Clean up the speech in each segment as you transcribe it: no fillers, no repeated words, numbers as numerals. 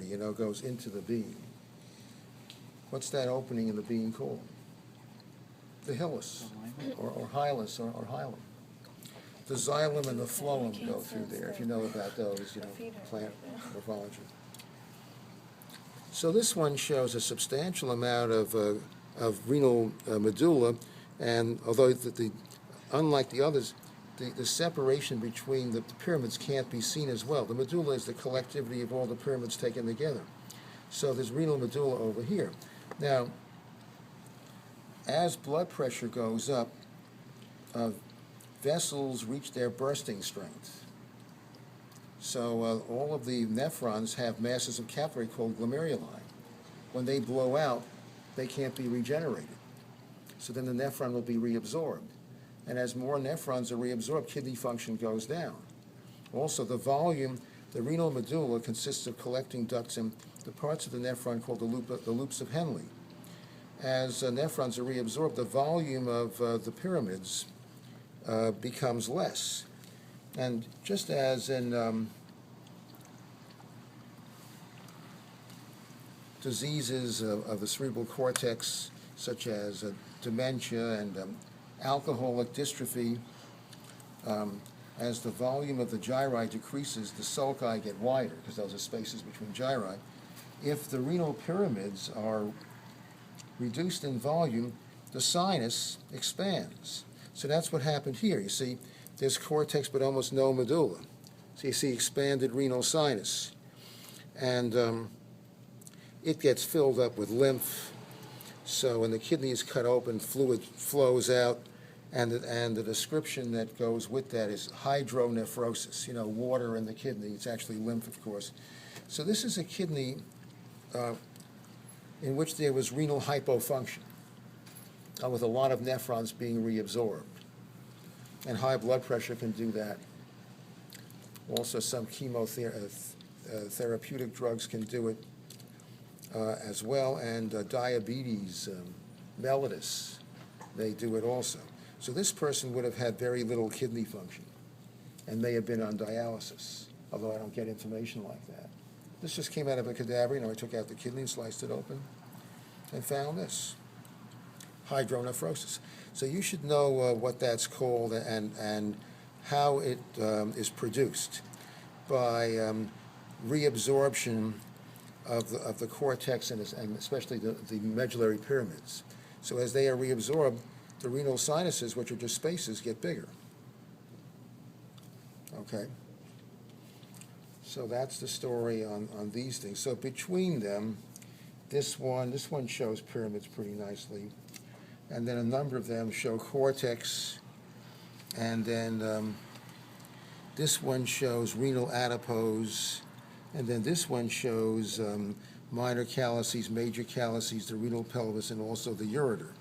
you know, goes into the bean. What's that opening in the bean called? The hilus, or hilus, or hilum. The xylem and the phloem go through there, if you know about those, you know, plant morphology. So this one shows a substantial amount of renal medulla, and although unlike the others, the separation between the pyramids can't be seen as well. The medulla is the collectivity of all the pyramids taken together. So there's renal medulla over here. Now, as blood pressure goes up, vessels reach their bursting strength. So all of the nephrons have masses of capillary called glomeruli. When they blow out, they can't be regenerated. So then the nephron will be reabsorbed. And as more nephrons are reabsorbed, kidney function goes down. Also, the volume, the renal medulla consists of collecting ducts in the parts of the nephron called the loops of Henle. As nephrons are reabsorbed, the volume of the pyramids becomes less. And just as in diseases of the cerebral cortex, such as dementia and alcoholic dystrophy, as the volume of the gyri decreases, the sulci get wider, because those are spaces between gyri. If the renal pyramids are reduced in volume, the sinus expands. So that's what happened here. You see, there's cortex but almost no medulla. So you see expanded renal sinus. And it gets filled up with lymph. So when the kidney is cut open, fluid flows out. And the description that goes with that is hydronephrosis, you know, water in the kidney. It's actually lymph, of course. So this is a kidney in which there was renal hypofunction, with a lot of nephrons being reabsorbed. And high blood pressure can do that. Also, some therapeutic drugs can do it as well, and diabetes mellitus, they do it also. So this person would have had very little kidney function and may have been on dialysis, although I don't get information like that. This just came out of a cadaver. You know, I took out the kidney and sliced it open and found this, hydronephrosis. So you should know what that's called and how it is produced by reabsorption of the cortex and especially the medullary pyramids. So as they are reabsorbed, the renal sinuses, which are just spaces, get bigger. Okay? So that's the story on these things. So between them, this one shows pyramids pretty nicely. And then a number of them show cortex. And then this one shows renal adipose. And then this one shows minor calyces, major calyces, the renal pelvis, and also the ureter.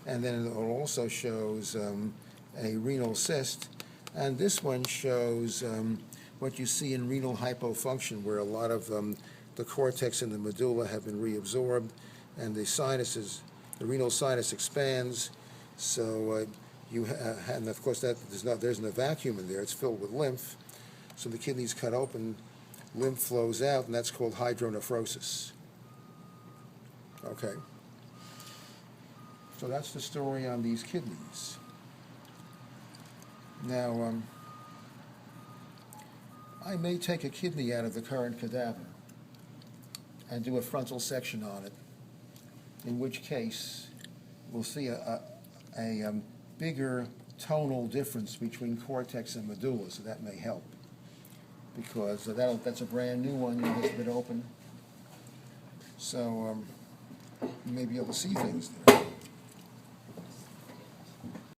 And then it also shows a renal cyst. And this one shows what you see in renal hypofunction, where a lot of the cortex and the medulla have been reabsorbed, and the sinuses, the renal sinus expands. So and of course that there isn't a vacuum in there; it's filled with lymph. So the kidney's cut open, lymph flows out, and that's called hydronephrosis. Okay. So that's the story on these kidneys. Now, I may take a kidney out of the current cadaver and do a frontal section on it, in which case we'll see a bigger tonal difference between cortex and medulla, so that may help, because that's a brand new one that has been opened. So you may be able to see things there.